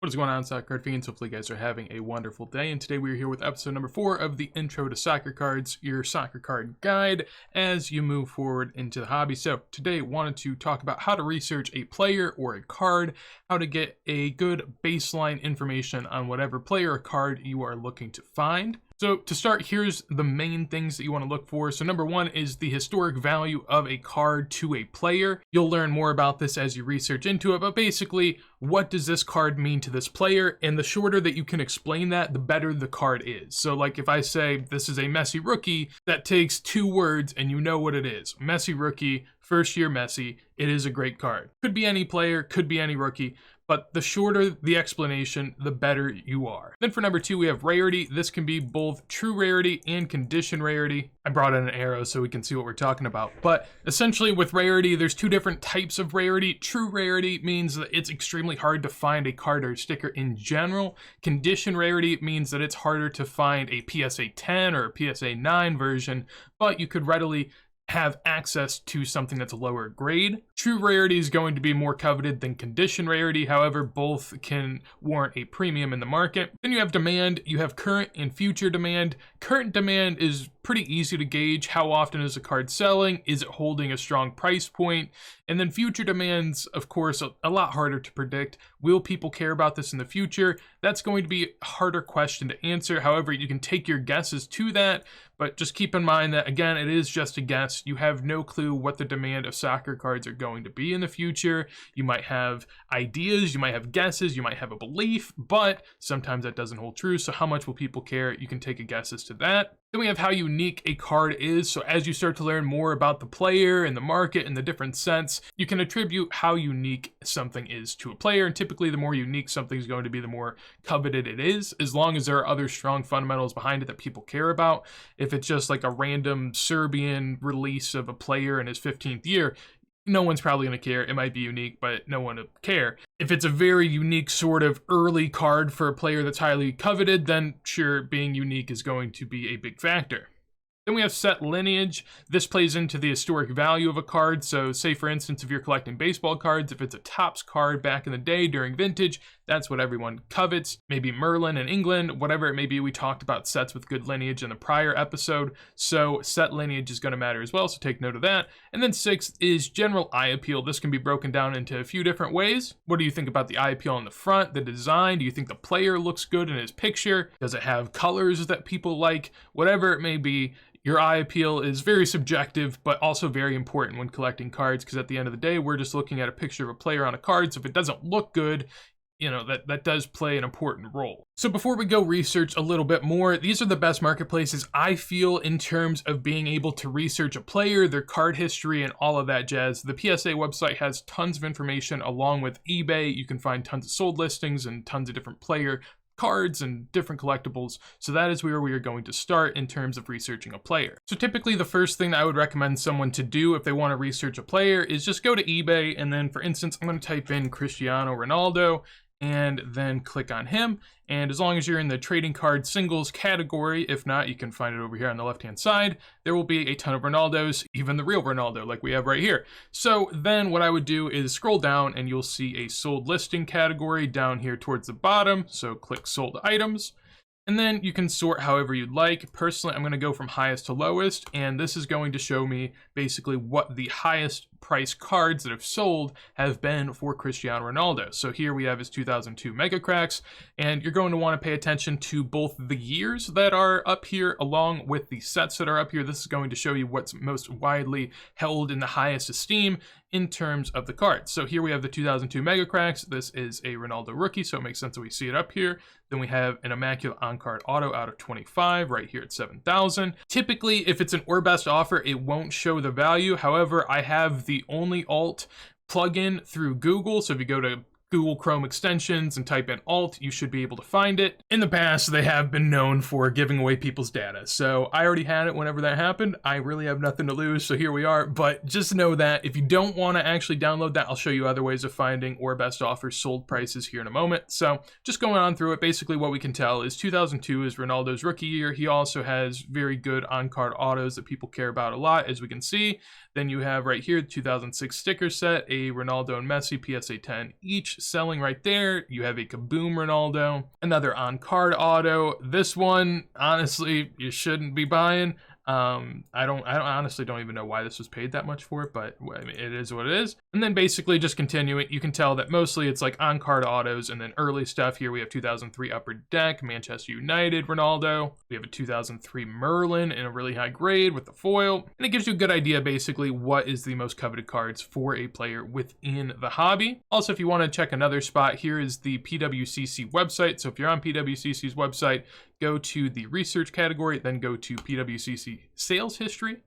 What is going on, soccer card fans? Hopefully you guys are having a wonderful day, and today we are here with episode number 4 of the Intro to Soccer Cards, your soccer card guide as you move forward into the hobby. So today I wanted to talk about how to research a player or a card, how to get a good baseline information on whatever player or card you are looking to find. So to start, here's the main things that you want to look for. So number 1 is the historic value of a card to a player. You'll learn more about this as you research into it, but basically, what does this card mean to this player? And the shorter that you can explain that, the better the card is. So like if I say this is a Messi rookie, that takes 2 words and you know what it is. Messi rookie, first year Messi, it is a great card. Could be any player, could be any rookie, but the shorter the explanation, the better you are. Then for number 2, we have rarity. This can be both true rarity and condition rarity. I brought in an arrow so we can see what we're talking about. But essentially with rarity, there's 2 different types of rarity. True rarity means that it's extremely hard to find a card or sticker in general. Condition rarity means that it's harder to find a PSA 10 or a PSA 9 version, but you could readily have access to something that's a lower grade. True rarity is going to be more coveted than condition rarity. However, both can warrant a premium in the market. Then you have demand. You have current and future demand. Current demand is pretty easy to gauge. How often is a card selling? Is it holding a strong price point? And then future demands, of course, a lot harder to predict. Will people care about this in the future? That's going to be a harder question to answer. However, you can take your guesses to that, but just keep in mind that, again, it is just a guess. You have no clue what the demand of soccer cards are going to be in the future. You might have ideas, you might have guesses, you might have a belief, but sometimes that doesn't hold true. So how much will people care? You can take a guess as to that. Then we have how unique a card is. So as you start to learn more about the player and the market and the different sets, you can attribute how unique something is to a player. And typically the more unique something is going to be, the more coveted it is, as long as there are other strong fundamentals behind it that people care about. If it's just like a random Serbian release of a player in his 15th year, no one's probably going to care. It might be unique, but no one will care. If it's a very unique sort of early card for a player that's highly coveted, then sure, being unique is going to be a big factor. Then we have set lineage. This plays into the historic value of a card. So say, for instance, if you're collecting baseball cards, if it's a Topps card back in the day during vintage, that's what everyone covets. Maybe Merlin in England, whatever it may be. We talked about sets with good lineage in the prior episode. So set lineage is going to matter as well. So take note of that. And then 6 is general eye appeal. This can be broken down into a few different ways. What do you think about the eye appeal on the front, the design? Do you think the player looks good in his picture? Does it have colors that people like? Whatever it may be, your eye appeal is very subjective, but also very important when collecting cards, because at the end of the day, we're just looking at a picture of a player on a card. So if it doesn't look good, you know, that does play an important role. So before we go research a little bit more, these are the best marketplaces I feel in terms of being able to research a player, their card history, and all of that jazz. The PSA website has tons of information along with eBay. You can find tons of sold listings and tons of different player cards and different collectibles. So that is where we are going to start in terms of researching a player. So typically the first thing that I would recommend someone to do if they want to research a player is just go to eBay, and then for instance, I'm going to type in Cristiano Ronaldo and then click on him. And as long as you're in the trading card singles category, if not, you can find it over here on the left-hand side, there will be a ton of Ronaldos, even the real Ronaldo like we have right here. So then what I would do is scroll down and you'll see a sold listing category down here towards the bottom. So click sold items. And then you can sort however you'd like. Personally, I'm going to go from highest to lowest, and this is going to show me basically what the highest price cards that have sold have been for Cristiano Ronaldo. So here we have his 2002 Mega Cracks, and you're going to want to pay attention to both the years that are up here along with the sets that are up here. This is going to show you what's most widely held in the highest esteem in terms of the cards. So here we have the 2002 Mega Cracks. This is a Ronaldo rookie, so it makes sense that we see it up here. Then we have an Immaculate On-Card Auto out of 25 right here at 7,000. Typically, if it's an or best offer, it won't show the value. However, I have the only alt plugin through Google. So if you go to Google Chrome extensions and type in alt, you should be able to find it. In the past, they have been known for giving away people's data. So I already had it whenever that happened. I really have nothing to lose, so here we are. But just know that if you don't want to actually download that, I'll show you other ways of finding or best offers sold prices here in a moment. So just going on through it, basically what we can tell is 2002 is Ronaldo's rookie year. He also has very good on-card autos that people care about a lot, as we can see. Then you have right here, 2006 sticker set, a Ronaldo and Messi PSA 10 each. much selling right there. You have a Kaboom Ronaldo, another on-card auto. This one, honestly, you shouldn't be buying. I honestly don't even know why this was paid that much for it, but I mean, it is what it is. And then basically just continuing, you can tell that mostly it's like on-card autos, and then early stuff here. We have 2003 Upper Deck, Manchester United Ronaldo. We have a 2003 Merlin in a really high grade with the foil. And it gives you a good idea, basically, what is the most coveted cards for a player within the hobby. Also, if you want to check another spot, here is the PWCC website. So if you're on PWCC's website, go to the research category, then go to PWCC sales history.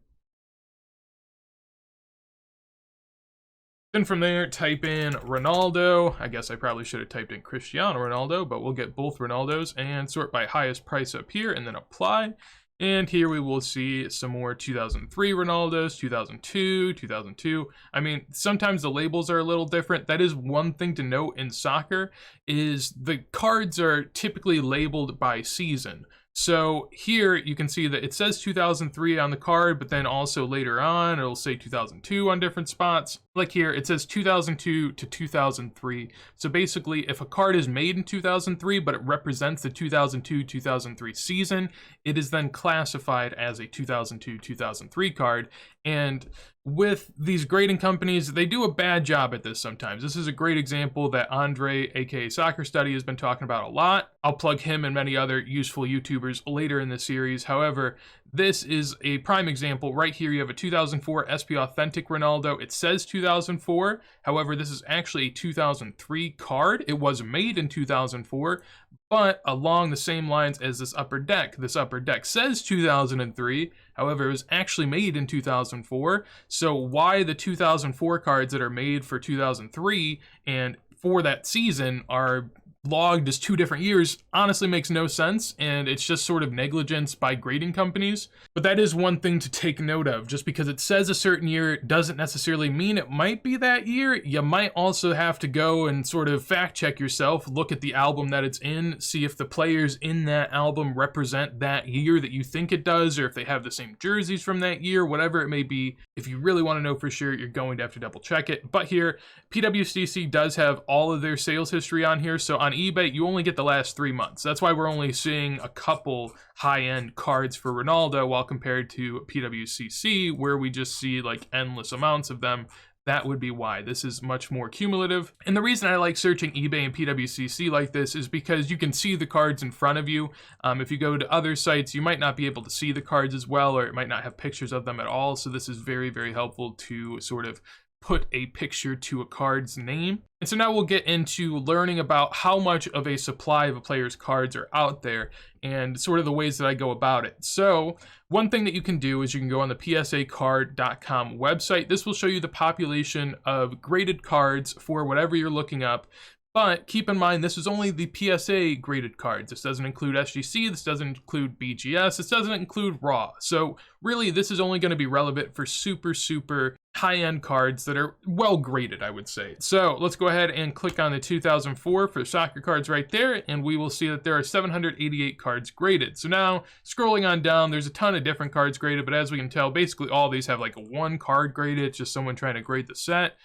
Then from there, type in Ronaldo. I guess I probably should have typed in Cristiano Ronaldo, but we'll get both Ronaldos and sort by highest price up here and then apply. And here we will see some more 2003 Ronaldos, 2002. I mean, sometimes the labels are a little different. That is one thing to note in soccer, is the cards are typically labeled by season. So here you can see that it says 2003 on the card, but then also later on it'll say 2002 on different spots. Like here, it says 2002 to 2003. So basically, if a card is made in 2003, but it represents the 2002-2003 season, it is then classified as a 2002-2003 card. And with these grading companies, they do a bad job at this sometimes. This is a great example that Andre, aka Soccer Study, has been talking about a lot. I'll plug him and many other useful YouTubers later in the series. However, this is a prime example. Right here, you have a 2004 SP Authentic Ronaldo. It says 2004. However, this is actually a 2003 card. It was made in 2004, but along the same lines as this Upper Deck. This Upper Deck says 2003. However, it was actually made in 2004. So why the 2004 cards that are made for 2003 and for that season are logged as 2 different years honestly makes no sense, and it's just sort of negligence by grading companies. But that is one thing to take note of. Just because it says a certain year doesn't necessarily mean it might be that year. You might also have to go and sort of fact check yourself, look at the album that it's in, see if the players in that album represent that year that you think it does, or if they have the same jerseys from that year, whatever it may be. If you really want to know for sure, you're going to have to double check it. But here, PWCC does have all of their sales history on here. So on eBay, you only get the last 3 months. That's why we're only seeing a couple high-end cards for Ronaldo, while compared to PWCC, where we just see like endless amounts of them. That would be why. This is much more cumulative. And the reason I like searching eBay and PWCC like this is because you can see the cards in front of you. If you go to other sites, you might not be able to see the cards as well, or it might not have pictures of them at all. So this is very, very helpful to sort of put a picture to a card's name. And so now we'll get into learning about how much of a supply of a player's cards are out there and sort of the ways that I go about it. So one thing that you can do is you can go on the psacard.com website. This will show you the population of graded cards for whatever you're looking up. But keep in mind, this is only the PSA graded cards. This doesn't include SGC, this doesn't include BGS, this doesn't include RAW. So really, this is only going to be relevant for super high-end cards that are well graded, I would say. So let's go ahead and click on the 2004 for soccer cards right there, and we will see that there are 788 cards graded. So now, scrolling on down, there's a ton of different cards graded, but as we can tell, basically all these have like a 1 card graded. It's just someone trying to grade the set.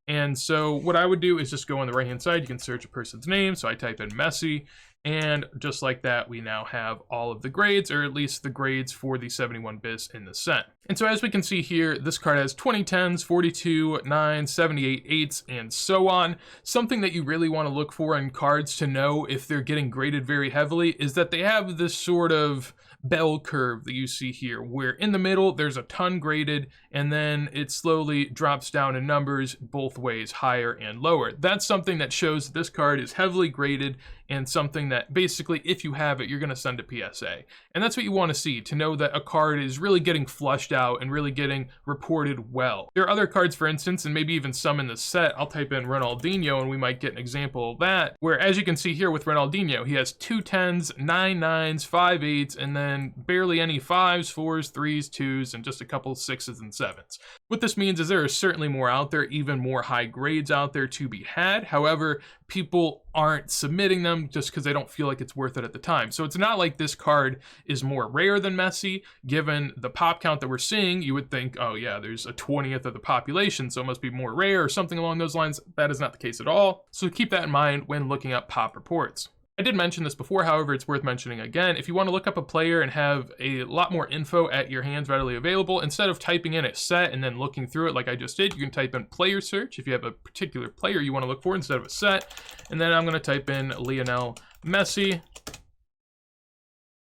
And so what I would do is just go on the right hand side. You can search a person's name. So I type in Messi, and just like that, we now have all of the grades, or at least the grades for the 71 bis in the set. And so as we can see here, this card has 2010s, 42, 9, 78, 8s, and so on. Something that you really want to look for in cards to know if they're getting graded very heavily is that they have this sort of bell curve that you see here, where in the middle there's a ton graded, and then it slowly drops down in numbers both ways, higher and lower. That's something that shows that this card is heavily graded, and something that basically, if you have it, you're going to send to PSA. And that's what you want to see, to know that a card is really getting flushed out and really getting reported well. There are other cards, for instance, and maybe even some in the set. I'll type in Ronaldinho and we might get an example of that, where as you can see here with Ronaldinho, he has 2 10s, 9 9s, 5 8s, and then barely any 5s, 4s, 3s, 2s, and just a couple 6s and 7s. What this means is there are certainly more out there, even more high grades out there to be had. However, people aren't submitting them just because they don't don't feel like it's worth it at the time. So it's not like this card is more rare than Messi. Given the pop count that we're seeing, you would think, oh yeah, there's a 20th of the population, so it must be more rare or something along those lines. That is not the case at all. So keep that in mind when looking up pop reports. I did mention this before, however, it's worth mentioning again. If you want to look up a player and have a lot more info at your hands readily available, instead of typing in a set and then looking through it like I just did, you can type in player search if you have a particular player you want to look for instead of a set. And then I'm going to type in Lionel Messi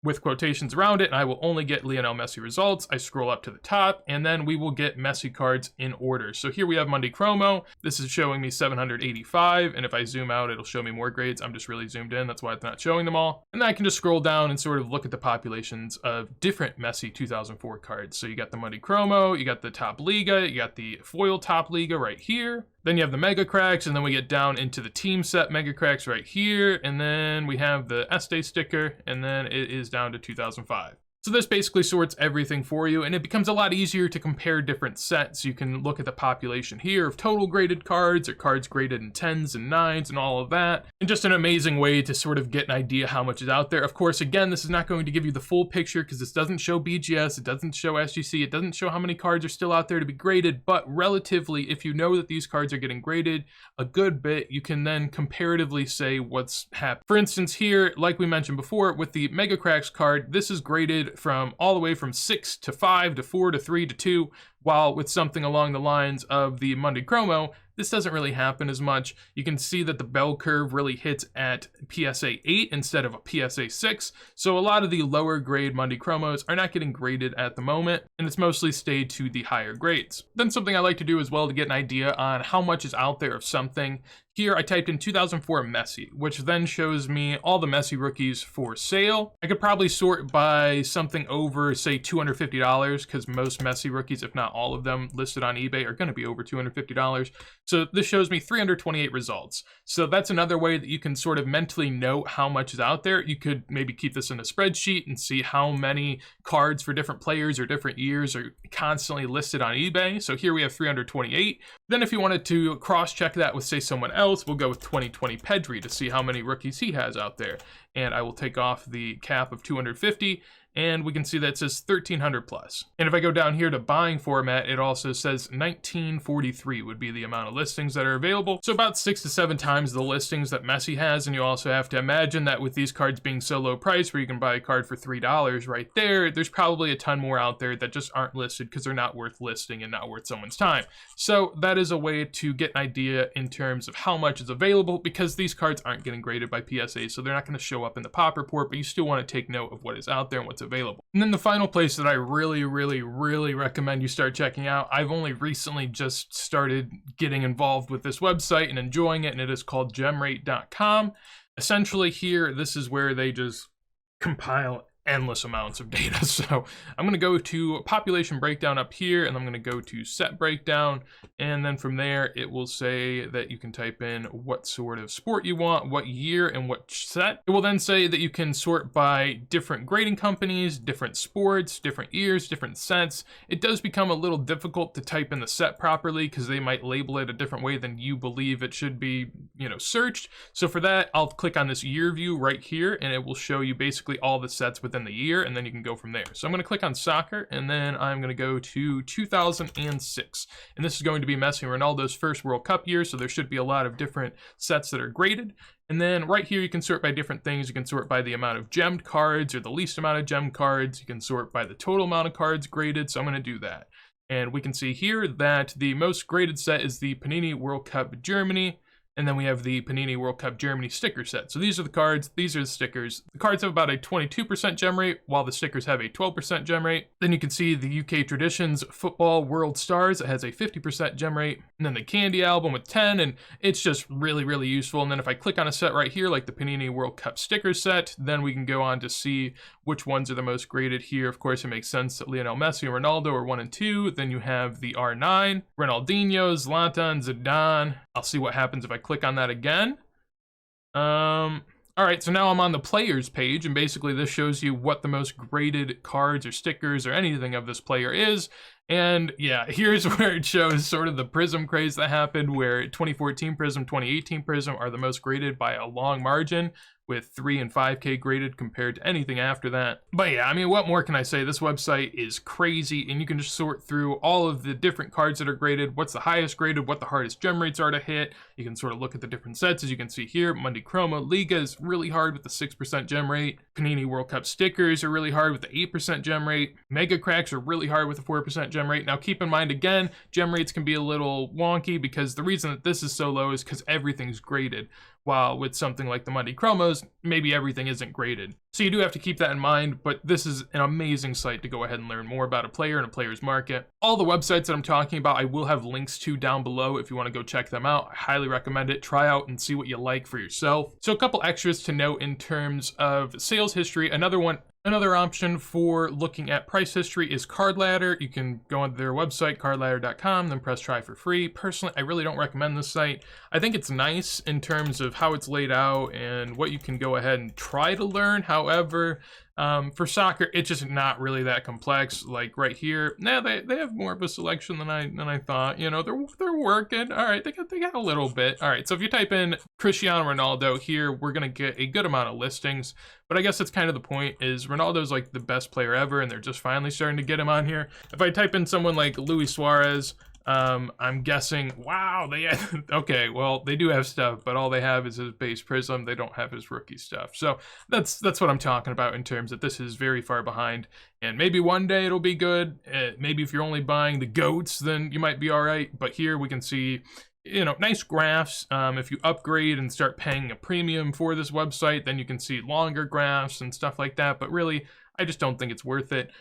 with quotations around it, and I will only get Lionel Messi results. I scroll up to the top, and then we will get Messi cards in order. So here we have Monday Chromo. This is showing me 785, and if I zoom out, it'll show me more grades. I'm just really zoomed in, that's why it's not showing them all. And then I can just scroll down and sort of look at the populations of different Messi 2004 cards. So you got the Monday Chromo, you got the Top Liga, you got the foil Top Liga right here. Then you have the Mega Cracks, and then we get down into the team set Mega Cracks right here, and then we have the Este sticker, and then it is down to 2005. So this basically sorts everything for you, and it becomes a lot easier to compare different sets. You can look at the population here of total graded cards, or cards graded in 10s and 9s and all of that. And just an amazing way to sort of get an idea how much is out there. Of course, again, this is not going to give you the full picture because this doesn't show BGS, it doesn't show SGC, it doesn't show how many cards are still out there to be graded, but relatively, if you know that these cards are getting graded a good bit, you can then comparatively say what's happening. For instance, here, like we mentioned before, with the Mega Cracks card, this is graded from all the way from 6 to 5 to 4 to 3 to 2, while with something along the lines of the Monday Chromo, this doesn't really happen as much. You can see that the bell curve really hits at PSA 8 instead of a PSA 6, so a lot of the lower grade Monday Chromos are not getting graded at the moment, and it's mostly stayed to the higher grades. Then something I like to do as well to get an idea on how much is out there of something. Here I typed in 2004 Messi, which then shows me all the Messi rookies for sale. I could probably sort by something over, say, $250, because most Messi rookies, if not all of them listed on eBay, are going to be over $250. So this shows me 328 results. So that's another way that you can sort of mentally note how much is out there. You could maybe keep this in a spreadsheet and see how many cards for different players or different years are constantly listed on eBay. So here we have 328. Then if you wanted to cross-check that with, say, someone else, we'll go with 2020 Pedri to see how many rookies he has out there. And I will take off the cap of 250, and we can see that it says 1,300 plus. And if I go down here to buying format, it also says 1943 would be the amount of listings that are available. So about 6 to 7 times the listings that Messi has, and you also have to imagine that with these cards being so low price, where you can buy a card for $3 right there, there's probably a ton more out there that just aren't listed because they're not worth listing and not worth someone's time. So that is a way to get an idea in terms of how much is available, because these cards aren't getting graded by PSA, so they're not going to show up in the pop report, but you still want to take note of what is out there and what's available. And then the final place that I really recommend you start checking out, I've only recently just started getting involved with this website and enjoying it, and it is called gemrate.com. Essentially here, this is where they just compile endless amounts of data. So I'm going to go to population breakdown up here, and I'm going to go to set breakdown, and then from there it will say that you can type in what sort of sport you want, what year, and what set. It will then say that you can sort by different grading companies, different sports, different years, different sets. It does become a little difficult to type in the set properly because they might label it a different way than you believe it should be, searched. So for that, I'll click on this year view right here, and it will show you basically all the sets within the year, and then you can go from there. So I'm going to click on soccer, and then I'm going to go to 2006, and this is going to be Messi and Ronaldo's first World Cup year, so there should be a lot of different sets that are graded. And then right here you can sort by different things. You can sort by the amount of gemmed cards or the least amount of gemmed cards. You can sort by the total amount of cards graded, so I'm going to do that. And we can see here that the most graded set is the Panini World Cup Germany. And then we have the Panini World Cup Germany sticker set. So these are the cards, these are the stickers. The cards have about a 22% gem rate, while the stickers have a 12% gem rate. Then you can see the UK Traditions Football World Stars. It has a 50% gem rate. And then the Candy album with 10, and it's just really useful. And then if I click on a set right here, like the Panini World Cup sticker set, then we can go on to see which ones are the most graded here. Of course, it makes sense that Lionel Messi and Ronaldo are 1 and 2. Then you have the R9, Ronaldinho, Zlatan, Zidane. I'll see what happens if I click on that again. All right, so now I'm on the players page, and basically this shows you what the most graded cards or stickers or anything of this player is. And yeah, here's where it shows sort of the Prism craze that happened, where 2014 Prism, 2018 Prism are the most graded by a long margin, with 3 and 5K graded compared to anything after that. But yeah, I mean, what more can I say? This website is crazy, and you can just sort through all of the different cards that are graded, what's the highest graded, what the hardest gem rates are to hit. You can sort of look at the different sets, as you can see here. Monday Chroma Liga is really hard with the 6% gem rate. Panini World Cup stickers are really hard with the 8% gem rate. Mega Cracks are really hard with the 4% gem rate. Now keep in mind, again, gem rates can be a little wonky because the reason that this is so low is because everything's graded. While with something like the Monday Chromos, maybe everything isn't graded. So you do have to keep that in mind, but this is an amazing site to go ahead and learn more about a player and a player's market. All the websites that I'm talking about, I will have links to down below if you want to go check them out. I highly recommend it. Try out and see what you like for yourself. So a couple extras to note in terms of sales history. Another option for looking at price history is Card Ladder. You can go on their website, cardladder.com, then press try for free. Personally, I really don't recommend this site. I think it's nice in terms of how it's laid out and what you can go ahead and try to learn. However, for soccer, it's just not really that complex. Like right here, now they have more of a selection than I thought. You know, they're working. All right, they got a little bit. All right, so if you type in Cristiano Ronaldo here, we're gonna get a good amount of listings. But I guess that's kind of the point, is Ronaldo's like the best player ever, and they're just finally starting to get him on here. If I type in someone like Luis Suarez, I'm guessing, wow, okay, well, they do have stuff, but all they have is his base Prism. They don't have his rookie stuff. So that's what I'm talking about in terms that this is very far behind, and maybe one day it'll be good. Maybe if you're only buying the GOATs, then you might be all right. But here we can see, you know, nice graphs. If you upgrade and start paying a premium for this website, then you can see longer graphs and stuff like that. But really, I just don't think it's worth it.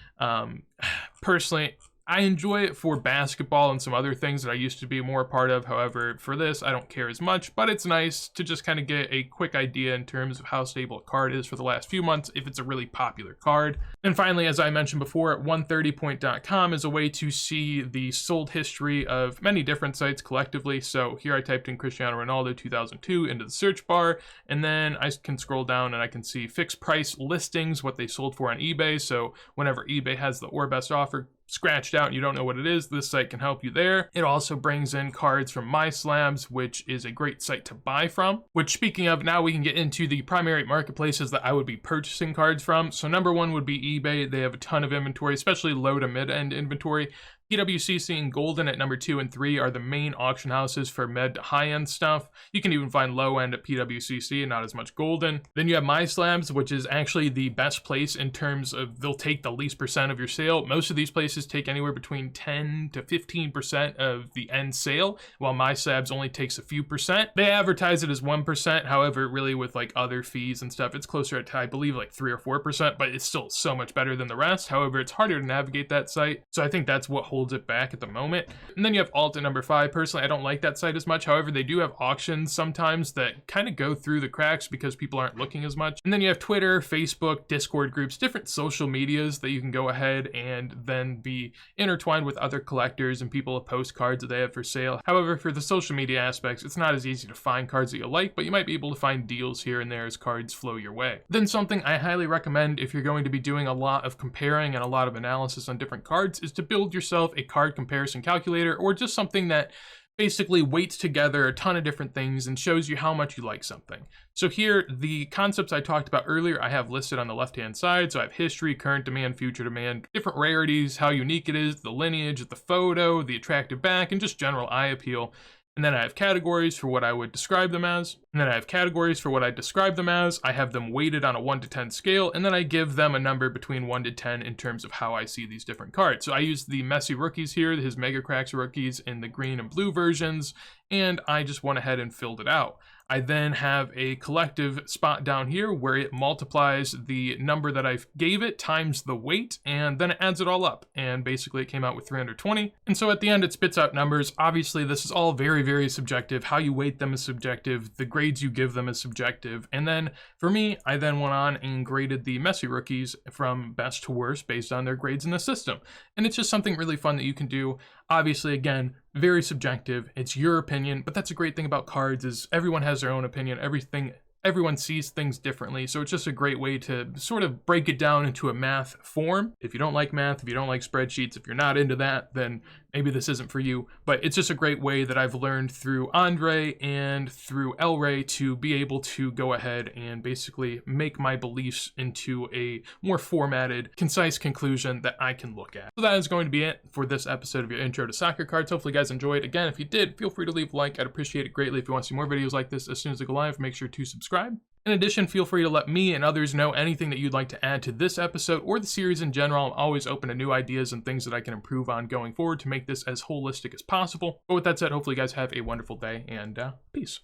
Personally, I enjoy it for basketball and some other things that I used to be more a part of. However, for this, I don't care as much, but it's nice to just kind of get a quick idea in terms of how stable a card is for the last few months if it's a really popular card. And finally, as I mentioned before, 130point.com is a way to see the sold history of many different sites collectively. So here I typed in Cristiano Ronaldo 2002 into the search bar, and then I can scroll down and I can see fixed price listings, what they sold for on eBay. So whenever eBay has the or best offer scratched out and you don't know what it is, this site can help you there. It also brings in cards from MySlabs, which is a great site to buy from. Which, speaking of, now we can get into the primary marketplaces that I would be purchasing cards from. So number one would be eBay. They have a ton of inventory, especially low to mid-end inventory. PWCC and Golden at number 2 and 3 are the main auction houses for mid to high-end stuff. You can even find low-end at PWCC and not as much Golden. Then you have MySlabs, which is actually the best place in terms of they'll take the least percent of your sale. Most of these places take anywhere between 10 to 15% of the end sale, while MySlabs only takes a few percent. They advertise it as 1%. However, really with like other fees and stuff, it's closer to, I believe, like 3 or 4%, but it's still so much better than the rest. However, it's harder to navigate that site. So I think that's what holds it back at the moment. And then you have Alt at number 5. Personally, I don't like that site as much. However, they do have auctions sometimes that kind of go through the cracks because people aren't looking as much. And then you have Twitter, Facebook, Discord groups, different social medias that you can go ahead and then be intertwined with other collectors and people that post cards that they have for sale. However, for the social media aspects, it's not as easy to find cards that you like, but you might be able to find deals here and there as cards flow your way. Then something I highly recommend if you're going to be doing a lot of comparing and a lot of analysis on different cards is to build yourself a card comparison calculator, or just something that basically weights together a ton of different things and shows you how much you like something. So here, the concepts I talked about earlier, I have listed on the left-hand side. So I have history, current demand, future demand, different rarities, how unique it is, the lineage, the photo, the attractive back, and just general eye appeal. And then I have categories for what I would describe them as. And then I have categories for what I describe them as. I have them weighted on a 1 to 10 scale, and then I give them a number between 1 to 10 in terms of how I see these different cards. So I use the Messi rookies here, his Mega Cracks rookies in the green and blue versions, and I just went ahead and filled it out. I then have a collective spot down here where it multiplies the number that I gave it times the weight, and then it adds it all up. And basically it came out with 320. And so at the end it spits out numbers. Obviously this is all very, very subjective. How you weight them is subjective. The grades you give them is subjective. And then for me, I then went on and graded the Messi rookies from best to worst based on their grades in the system. And it's just something really fun that you can do. Obviously, again, very subjective. It's your opinion, but that's a great thing about cards is everyone has their own opinion. Everything everyone sees things differently, so it's just a great way to sort of break it down into a math form. If you don't like math, if you don't like spreadsheets, if you're not into that, then maybe this isn't for you. But it's just a great way that I've learned through Andre and through Elray to be able to go ahead and basically make my beliefs into a more formatted, concise conclusion that I can look at. So that is going to be it for this episode of your Intro to Soccer Cards. Hopefully you guys enjoyed. Again, if you did, feel free to leave a like. I'd appreciate it greatly. If you want to see more videos like this as soon as they go live, make sure to subscribe. In addition, feel free to let me and others know anything that you'd like to add to this episode or the series in general. I'm always open to new ideas and things that I can improve on going forward to make this as holistic as possible. But with that said, hopefully you guys have a wonderful day, and peace.